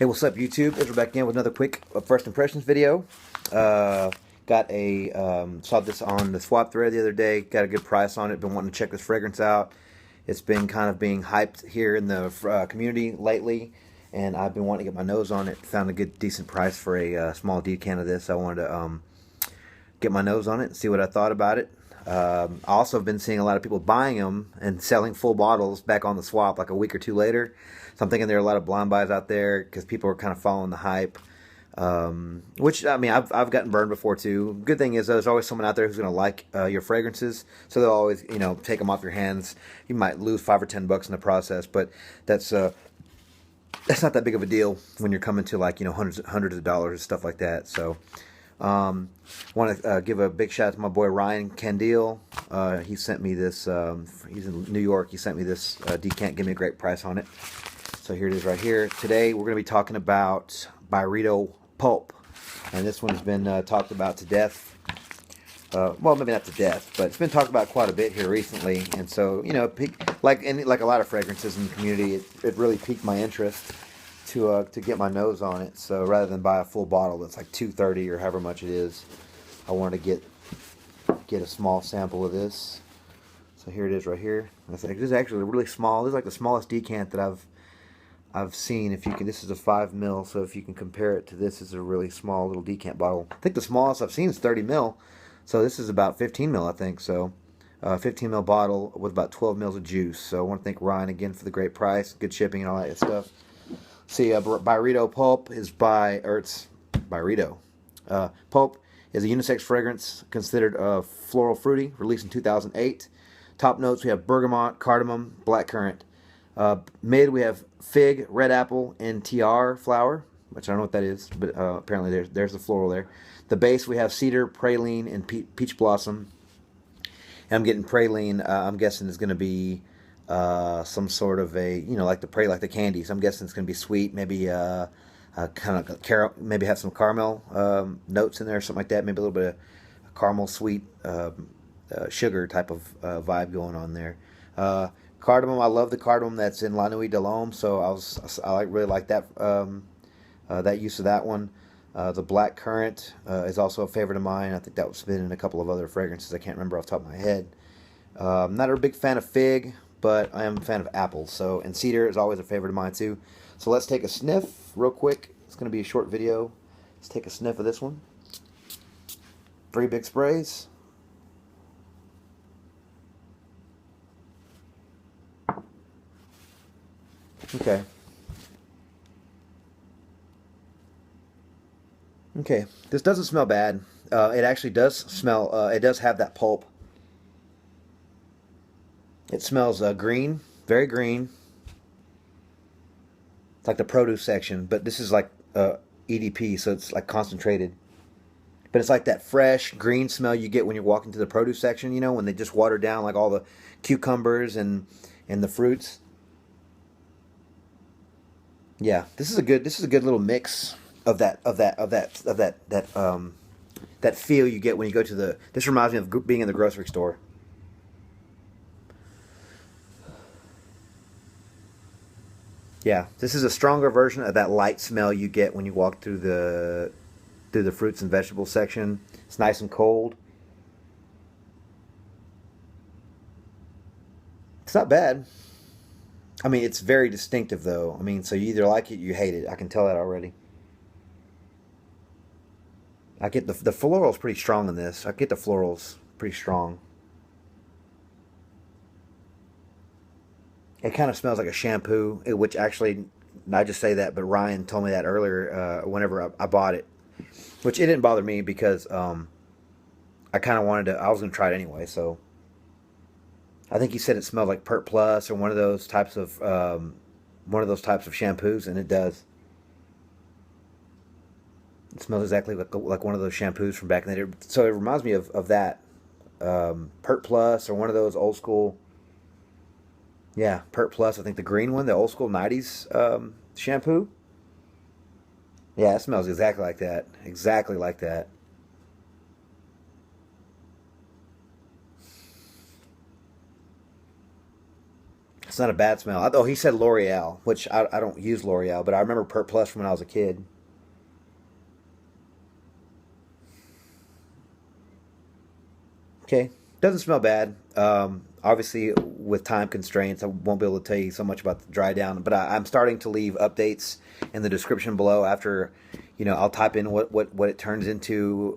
Hey, what's up, YouTube? We're back again with another quick first impressions video. Saw this on the swap thread the other day. Got a good price on it. Been wanting to check this fragrance out. It's been kind of being hyped here in the community lately, and I've been wanting to get my nose on it. Found a good, decent price for a small decan of this. I wanted to get my nose on it and see what I thought about it. I also have been seeing a lot of people buying them and selling full bottles back on the swap like a week or two later. So I'm thinking there are a lot of blind buys out there because people are kind of following the hype. Which, I mean, I've gotten burned before too. Good thing is there's always someone out there who's going to like your fragrances. So they'll always, take them off your hands. You might lose $5 or $10 in the process, but that's not that big of a deal when you're coming to like, hundreds of dollars and stuff like that. So want to give a big shout out to my boy Ryan Candile. He sent me this. He's in New York. He sent me this decant. Give me a great price on it. So here it is right here. Today we're going to be talking about Byredo Pulp, and this one's been talked about to death. Well, maybe not to death, but it's been talked about quite a bit here recently. And so, like a lot of fragrances in the community, it really piqued my interest to get my nose on it. So rather than buy a full bottle that's like $2.30 or however much it is, I wanted to get a small sample of this. So here it is right here. This is actually really small. This is like the smallest decant that I've seen. If you can, this is a 5 ml. So if you can compare it to this, is a really small little decant bottle. I think the smallest I've seen is 30 ml. So this is about 15 ml, I think. So 15 ml bottle with about 12 mils of juice. So I want to thank Ryan again for the great price, good shipping, and all that stuff. See, Byredo Pulp is it's Byredo. Pulp is a unisex fragrance considered floral fruity, released in 2008. Top notes, we have bergamot, cardamom, blackcurrant. Mid, we have fig, red apple, and tiare flower, which I don't know what that is, but apparently there's the floral there. The base, we have cedar, praline, and peach blossom. And I'm getting praline, I'm guessing is going to be some sort of a, like the candy. So I'm guessing it's going to be sweet, maybe kind of maybe have some caramel notes in there, something like that. Maybe a little bit of caramel sweet sugar type of vibe going on there. Cardamom, I love the cardamom that's in La Nuit de l'Homme, so I really like that that use of that one. The black currant is also a favorite of mine. I think that was been in a couple of other fragrances. I can't remember off the top of my head. I'm not a big fan of fig, but I am a fan of apples. And cedar is always a favorite of mine too. So let's take a sniff real quick. It's going to be a short video. Let's take a sniff of this one. 3 big sprays. Okay. Okay. This doesn't smell bad. It actually does smell. It does have that pulp. It smells green, very green. It's like the produce section, but this is like EDP, so it's like concentrated. But it's like that fresh green smell you get when you're walking to the produce section. When they just water down like all the cucumbers and the fruits. Yeah, this is a good little mix of that feel you get when you go to the. This reminds me of being in the grocery store. Yeah, this is a stronger version of that light smell you get when you walk through the fruits and vegetables section. It's nice and cold. It's not bad. I mean, it's very distinctive, though. I mean, so you either like it or you hate it. I can tell that already. I get the florals pretty strong in this. I get the florals pretty strong. It kind of smells like a shampoo, which actually, I just say that, but Ryan told me that earlier whenever I bought it. Which it didn't bother me because I kind of wanted to, I was going to try it anyway, so. I think he said it smelled like Pert Plus or one of those types of shampoos, and it does. It smells exactly like one of those shampoos from back in the day. So it reminds me of that Pert Plus or one of those old school. Yeah, Pert Plus. I think the green one, the old school '90s shampoo. Yeah, it smells exactly like that. Exactly like that. It's not a bad smell. Oh, he said L'Oreal, which I don't use L'Oreal, but I remember Pert Plus from when I was a kid. Okay, doesn't smell bad. Obviously, with time constraints, I won't be able to tell you so much about the dry down, but I'm starting to leave updates in the description below after, I'll type in what it turns into.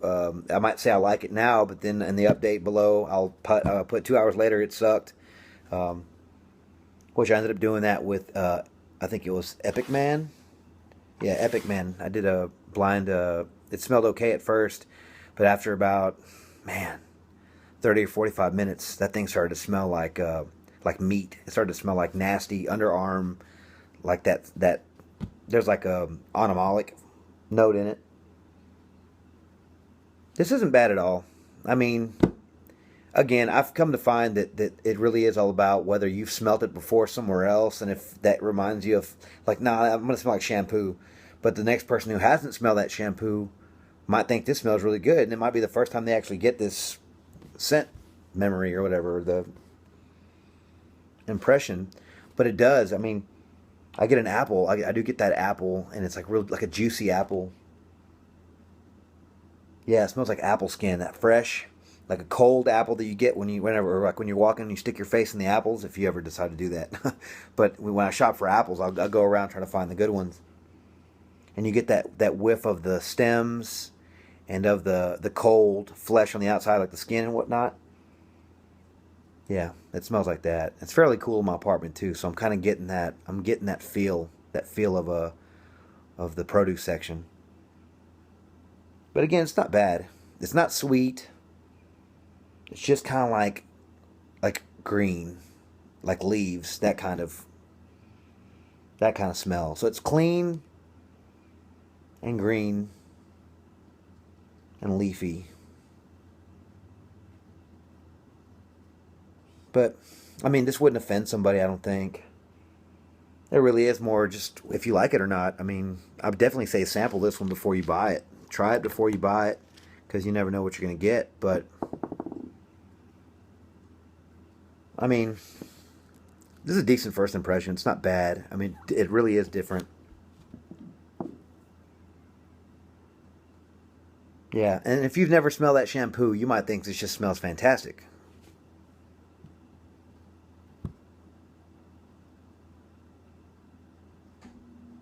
I might say I like it now, but then in the update below, I'll put 2 hours later it sucked. Which I ended up doing that with, I think it was Epic Man. Yeah, Epic Man. I did a blind, it smelled okay at first, but after about, man, 30 or 45 minutes, that thing started to smell like meat. It started to smell like nasty underarm, like that there's like a onomalic note in it. This isn't bad at all. I mean, again, I've come to find that it really is all about whether you've smelt it before somewhere else, and if that reminds you of, like, nah, I'm going to smell like shampoo. But the next person who hasn't smelled that shampoo might think this smells really good, and it might be the first time they actually get this scent memory or whatever, the impression. But it does. I mean, I get an apple. I do get that apple, and it's like real, like a juicy apple. Yeah, it smells like apple skin, that fresh, like a cold apple that you get whenever, like when you're walking and you stick your face in the apples, if you ever decide to do that. But when I shop for apples, I'll go around trying to find the good ones. And you get that whiff of the stems and of the cold flesh on the outside, like the skin and whatnot. Yeah, it smells like that. It's fairly cool in my apartment too, so I'm kind of getting that. I'm getting that feel of the produce section. But again, it's not bad. It's not sweet. It's just kind of like green, like leaves, that kind of smell. So it's clean and green and leafy. But I mean, this wouldn't offend somebody, I don't think. It really is more just if you like it or not. I mean, I would definitely say sample this one before you buy it. Try it before you buy it, because you never know what you're going to get. But I mean, this is a decent first impression. It's not bad. I mean, it really is different. Yeah, and if you've never smelled that shampoo, you might think this just smells fantastic.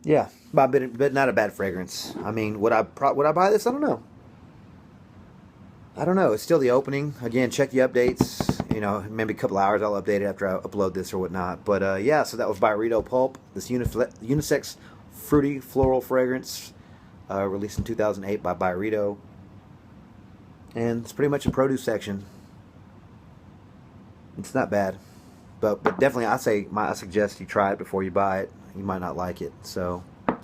Yeah, but not a bad fragrance. I mean, would I buy this? I don't know. I don't know. It's still the opening. Again, check the updates. Maybe a couple hours I'll update it after I upload this or whatnot. But yeah, so that was Byredo Pulp. This unisex fruity floral fragrance, released in 2008 by Byredo. And it's pretty much a produce section. It's not bad. But definitely I suggest you try it before you buy it. You might not like it. So, but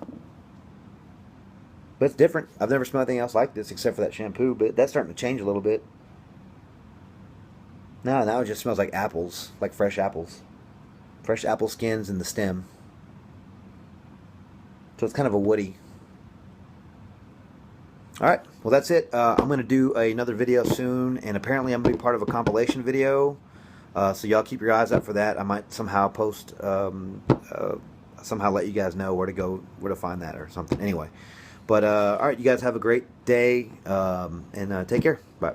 it's different. I've never smelled anything else like this except for that shampoo, but that's starting to change a little bit. Now it just smells like apples, like fresh apples. Fresh apple skins in the stem. So it's kind of a woody. Alright, well that's it. I'm going to do another video soon, and apparently I'm going to be part of a compilation video. So y'all keep your eyes out for that. I might somehow post, somehow let you guys know where to find that or something. Anyway, but alright, you guys have a great day, and take care. Bye.